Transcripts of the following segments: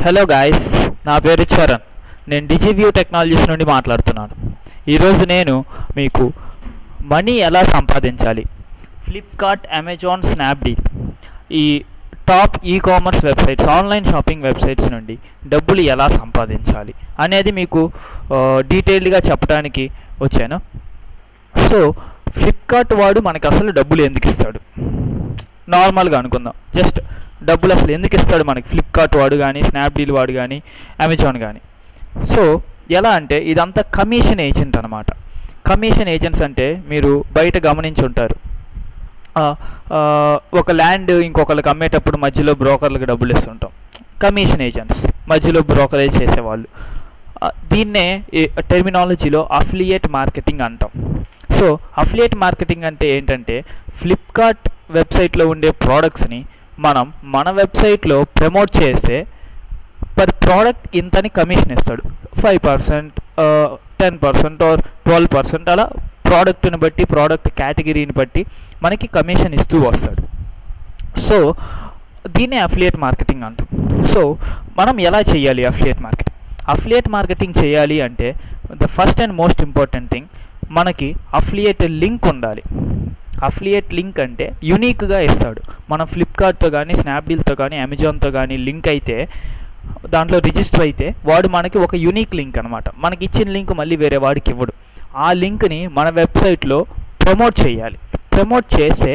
Hello guys, నా పేరు చరణ్. నేను డిజివ్యూ టెక్నాలజీస్ నుండి మాట్లాడుతున్నాను. ఈరోజు నేను మీకు మనీ ఎలా సంపాదించాలి, ఫ్లిప్కార్ట్, అమెజాన్, స్నాప్డీల్ ఈ top commerce websites, online shopping websites నుండి డబ్బులు ఎలా సంపాదించాలి అనేది మీకు డీటెయిల్డ్గా చెప్పడానికి వచ్చాను. సో ఫ్లిప్కార్ట్ వాడు మనకు అసలు డబ్బులు ఎందుకు ఇస్తాడు? నార్మల్గా అనుకుందాం, జస్ట్ డబ్బులు అసలు ఎందుకు ఇస్తాడు మనకి ఫ్లిప్కార్ట్ వాడు కానీ, స్నాప్డీల్ వాడు కానీ, అమెజాన్ కానీ? సో ఎలా అంటే ఇదంతా కమిషన్ ఏజెంట్ అనమాట. కమిషన్ ఏజెంట్స్ అంటే మీరు బయట గమనించి ఉంటారు, ఒక ల్యాండ్ ఇంకొకరికి అమ్మేటప్పుడు మధ్యలో బ్రోకర్లకు డబ్బులు ఇస్తుంటాం. కమిషన్ ఏజెంట్స్, మధ్యలో బ్రోకరేజ్ చేసేవాళ్ళు. దీన్నే టెర్మినాలజీలో అఫిలియేట్ మార్కెటింగ్ అంటాం. సో అఫిలియేట్ మార్కెటింగ్ అంటే ఏంటంటే ఫ్లిప్కార్ట్ వెబ్సైట్లో ఉండే ప్రోడక్ట్స్ని మనం మన వెబ్సైట్లో ప్రమోట్ చేస్తే పర్ ప్రోడక్ట్ ఇంతని కమిషన్ ఇస్తాడు. 5%, 10% ఆర్ 12% అలా ప్రోడక్ట్ని బట్టి, ప్రోడక్ట్ కేటగిరీని బట్టి మనకి కమిషన్ ఇస్తూ వస్తాడు. సో దీన్నే అఫిలియేట్ మార్కెటింగ్ అంటాం. సో మనం ఎలా చేయాలి అఫిలియేట్ మార్కెటింగ్ చేయాలి అంటే the first and most important thing, మనకి అఫిలియేట్ లింక్ ఉండాలి. అఫిలియేట్ లింక్ అంటే యూనిక్గా ఇస్తాడు. మనం ఫ్లిప్కార్ట్తో కానీ, స్నాప్డీల్తో కానీ, అమెజాన్తో కానీ లింక్ అయితే, దాంట్లో రిజిస్టర్ అయితే వాడు మనకి ఒక యూనిక్ లింక్ అనమాట. మనకి ఇచ్చిన లింక్ మళ్ళీ వేరే వాడికి ఇవ్వడు. ఆ లింక్ని మన వెబ్సైట్లో ప్రమోట్ చేయాలి. ప్రమోట్ చేస్తే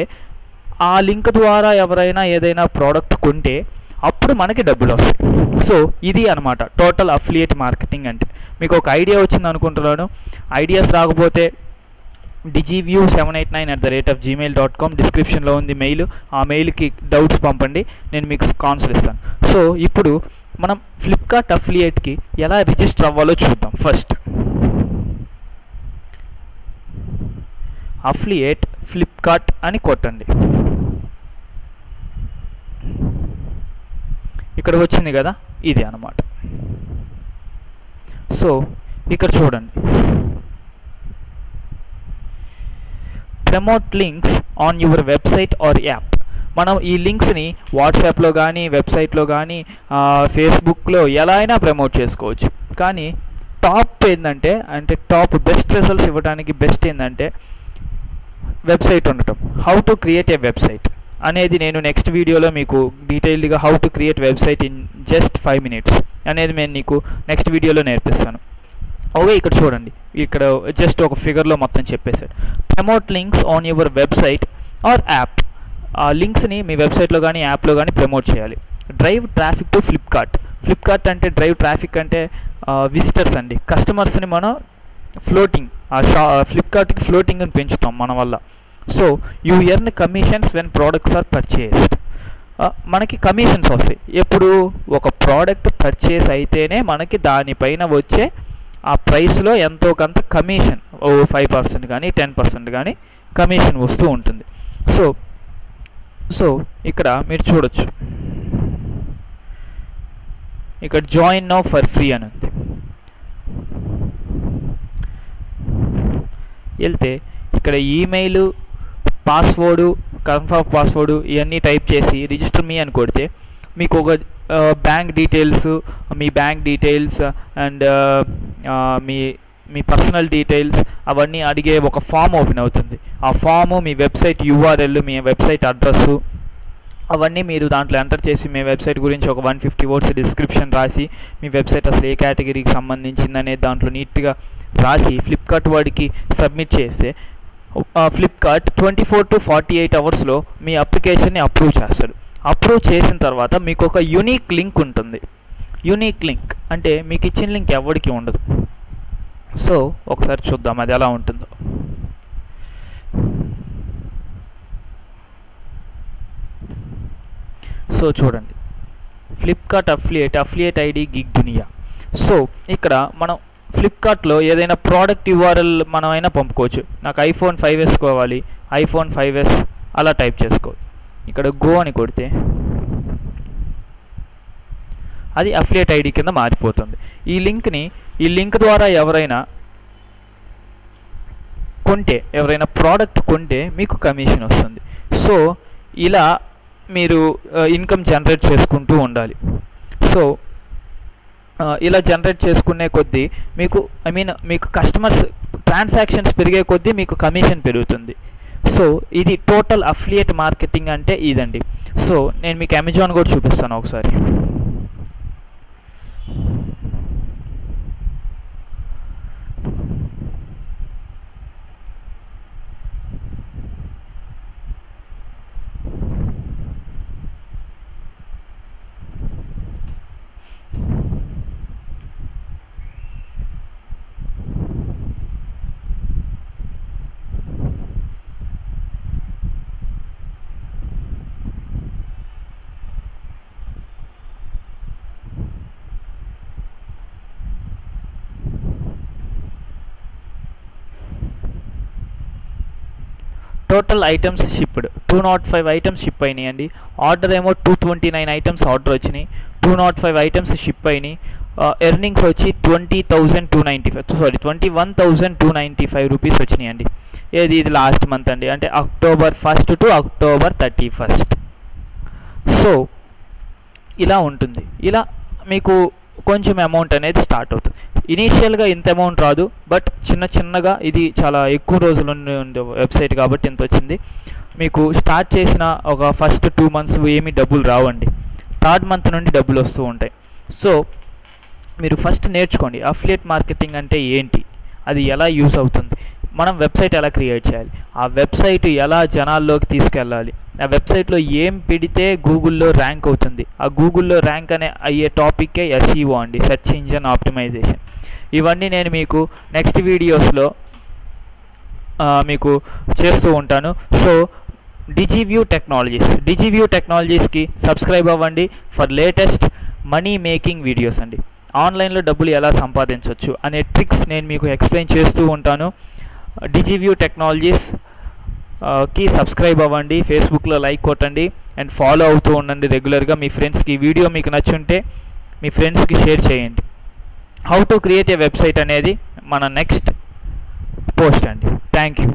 ఆ లింక్ ద్వారా ఎవరైనా ఏదైనా ప్రోడక్ట్ కొంటే అప్పుడు మనకి డబ్బులు వస్తాయి. సో ఇది అనమాట టోటల్ అఫిలియేట్ మార్కెటింగ్ అంటే. మీకు ఒక ఐడియా వచ్చింది అనుకుంటున్నాను. ఐడియాస్ రాకపోతే digiview789@gmail.com డిస్క్రిప్షన్లో ఉంది మెయిల్. ఆ మెయిల్కి డౌట్స్ పంపండి, నేను మీకు ఆన్సర్ ఇస్తాను. సో ఇప్పుడు మనం ఫ్లిప్కార్ట్ అఫిలియేట్కి ఎలా రిజిస్టర్ అవ్వాలో చూద్దాం. ఫస్ట్ అఫిలియేట్ ఫ్లిప్కార్ట్ అని కొట్టండి. ఇక్కడ వచ్చింది కదా, ఇది అన్నమాట. సో ఇక్కడ చూడండి, promote links on your website are app. మనం ఈ లింక్స్ని వాట్సాప్లో కానీ, వెబ్సైట్లో కానీ, ఫేస్బుక్లో ఎలా అయినా ప్రమోట్ చేసుకోవచ్చు. కానీ టాప్ ఏంటంటే, టాప్ బెస్ట్ రిజల్ట్స్ ఇవ్వడానికి బెస్ట్ ఏంటంటే వెబ్సైట్ ఉండటం. How to create a website అనేది నేను నెక్స్ట్ వీడియోలో మీకు డీటెయిల్డ్గా how to create website in just 5 minutes అనేది నేను నీకు నెక్స్ట్ వీడియోలో నేర్పిస్తాను. ఓకే, ఇక్కడ చూడండి, ఇక్కడ జస్ట్ ఒక ఫిగర్లో మొత్తం చెప్పేశాడు. Promote links on your website are app. ఆ లింక్స్ని మీ వెబ్సైట్లో కానీ, యాప్లో కానీ ప్రమోట్ చేయాలి. Drive traffic to Flipkart. Flipkart అంటే డ్రైవ్ ట్రాఫిక్ అంటే విజిటర్స్ అండి, కస్టమర్స్ని మనం ఫ్లోటింగ్, ఫ్లిప్కార్ట్కి ఫ్లోటింగ్ అని పెంచుతాం మన వల్ల. So you earn commissions when products are purchased. మనకి కమిషన్స్ వస్తాయి ఎప్పుడు ఒక ప్రోడక్ట్ పర్చేస్ అయితేనే మనకి దానిపైన వచ్చే ఆ ప్రైస్లో ఎంతో కొంత కమిషన్, 5% కానీ 10% కానీ కమిషన్ వస్తూ ఉంటుంది. సో ఇక్కడ మీరు చూడొచ్చు, ఇక్కడ జాయిన్ నౌ ఫర్ ఫ్రీ అని ఉంది. వెళ్తే ఇక్కడ ఈమెయిల్, పాస్వర్డు, కన్ఫర్మ్ పాస్వర్డు ఇవన్నీ టైప్ చేసి రిజిస్టర్ మీ అని కొడితే మీకు ఒక bank details, me bank details and me personal details అవన్నీ అడిగే ఒక ఫామ్ ఓపెన్ అవుతుంది. ఆ ఫాము, మీ వెబ్సైట్ URL, మీ వెబ్సైట్ అడ్రస్సు అవన్నీ మీరు దాంట్లో ఎంటర్ చేసి మీ వెబ్సైట్ గురించి ఒక 150 words డిస్క్రిప్షన్ రాసి, మీ వెబ్సైట్ అసలు ఏ కేటగిరీకి సంబంధించిందనే దాంట్లో నీట్గా రాసి ఫ్లిప్కార్ట్ వాడికి సబ్మిట్ చేస్తే ఫ్లిప్కార్ట్ 24 to 48 hours మీ అప్లికేషన్ని అప్రూవ్ చేస్తాడు. అప్రూవ్ చేసిన తర్వాత మీకు ఒక యూనిక్ లింక్ ఉంటుంది. యూనిక్ లింక్ అంటే మీకు ఇచ్చిన లింక్ ఎవరికి ఉండదు. సో ఒకసారి చూద్దాం అది ఎలా ఉంటుందో. సో చూడండి, ఫ్లిప్కార్ట్ అఫిలియేట్ ఐడి గిగ్ దునియా. సో ఇక్కడ మనం ఫ్లిప్కార్ట్లో ఏదైనా ప్రోడక్ట్ URL మనం అయినా పంపుకోవచ్చు. నాకు iPhone 5s కావాలి, iPhone 5s అలా టైప్ చేసుకోవాలి. ఇక్కడ గో అని కొడితే అది అఫిలియేట్ ఐడి కింద మారిపోతుంది. ఈ లింక్ ద్వారా ఎవరైనా ప్రోడక్ట్ కొంటే మీకు కమిషన్ వస్తుంది. సో ఇలా మీరు ఇన్కమ్ జనరేట్ చేసుకుంటూ ఉండాలి. సో ఇలా జనరేట్ చేసుకునే కొద్దీ మీకు మీకు కస్టమర్స్ ట్రాన్సాక్షన్స్ పెరిగే కొద్దీ మీకు కమిషన్ పెరుగుతుంది. సో ఇది టోటల్ అఫిలియేట్ మార్కెటింగ్ అంటే ఇదండి. సో నేను మీకు అమెజాన్ కూడా చూపిస్తాను ఒకసారి. Total items shipped 205 items ship అయినాయండి. ఆర్డర్ ఏమో 229 ఐటమ్స్ ఆర్డర్ వచ్చినాయి, 205 ఐటమ్స్ షిప్ అయినాయి. ఎర్నింగ్స్ వచ్చి 21,295 రూపీస్ వచ్చినాయండి. ఇది లాస్ట్ మంత్ అండి, అంటే October 1st to October 31st. So ఇలా ఉంటుంది. ఇలా మీకు కొంచెం అమౌంట్ అనేది స్టార్ట్ అవుతుంది. ఇనీషియల్గా ఇంత అమౌంట్ రాదు, బట్ చిన్నగా ఇది చాలా ఎక్కువ రోజులు ఉండే వెబ్సైట్ కాబట్టి ఇంత వచ్చింది. మీకు స్టార్ట్ చేసిన ఒక ఫస్ట్ 2 months ఏమీ డబ్బులు రావండి, 3rd month నుండి డబ్బులు వస్తూ ఉంటాయి. సో మీరు ఫస్ట్ నేర్చుకోండి అఫిలియేట్ మార్కెటింగ్ అంటే ఏంటి, అది ఎలా యూస్ అవుతుంది, మనం వెబ్సైట్ ఎలా క్రియేట్ చేయాలి, ఆ వెబ్సైట్ ఎలా జనాల్లోకి తీసుకెళ్ళాలి, ఆ వెబ్సైట్లో ఏం పెడితే గూగుల్లో ర్యాంక్ అవుతుంది, ఆ గూగుల్లో ర్యాంక్ అయ్యే టాపిక్కే SEO అండి, సెర్చ్ ఇంజిన్ ఆప్టిమైజేషన్. ఇవన్నీ నేను మీకు నెక్స్ట్ వీడియోస్లో మీకు చేస్తూ ఉంటాను. సో డిజివ్యూ టెక్నాలజీస్కి సబ్స్క్రైబ్ అవ్వండి for latest money making videos అండి. ఆన్లైన్లో డబ్బులు ఎలా సంపాదించవచ్చు అనే ట్రిక్స్ నేను మీకు ఎక్స్ప్లెయిన్ చేస్తూ ఉంటాను. డిజివ్యూ టెక్నాలజీస్కి సబ్స్క్రైబ్ అవ్వండి, ఫేస్బుక్లో లైక్ కొట్టండి అండ్ ఫాలో అవుతూ ఉండండి రెగ్యులర్గా. మీ ఫ్రెండ్స్కి వీడియో మీకు నచ్చుంటే మీ ఫ్రెండ్స్కి షేర్ చేయండి. How to create a website అనేది మన నెక్స్ట్ పోస్ట్ అండి. Thank you.